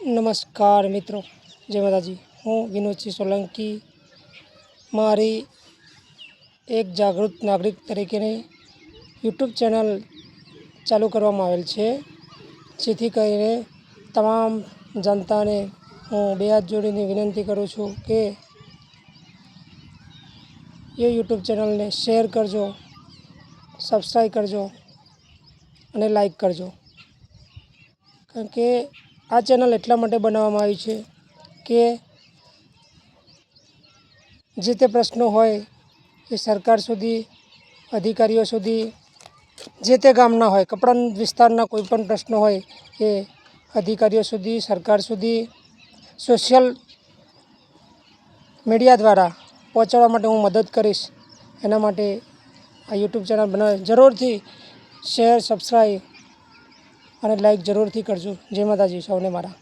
નમસ્કાર મિત્રો, જય માતાજી। હું વિનોદસિંહ સોલંકી મારી એક જાગૃત નાગરિક તરીકેની યુટ્યુબ ચેનલ ચાલુ કરવામાં આવેલ છે, જેથી કરીને તમામ જનતાને હું બે હાથ જોડીને વિનંતી કરું છું કે એ યુટ્યુબ ચેનલને શેર કરજો, સબસ્ક્રાઈબ કરજો અને લાઈક કરજો। કારણ કે આ ચેનલ એટલા માટે બનાવવામાં આવી છે કે જે તે પ્રશ્નો હોય એ સરકાર સુધી, અધિકારીઓ સુધી, જે તે ગામના હોય, કપરાન વિસ્તારના કોઈ પણ પ્રશ્નો હોય એ અધિકારીઓ સુધી, સરકાર સુધી સોશિયલ મીડિયા દ્વારા પહોંચાડવા માટે હું મદદ કરીશ। એના માટે આ યુટ્યુબ ચેનલ બનાવી જરૂરથી શેર, સબસ્ક્રાઈબ અને લાઈક જરૂરથી કરજો। જય માતાજી સૌને મારા।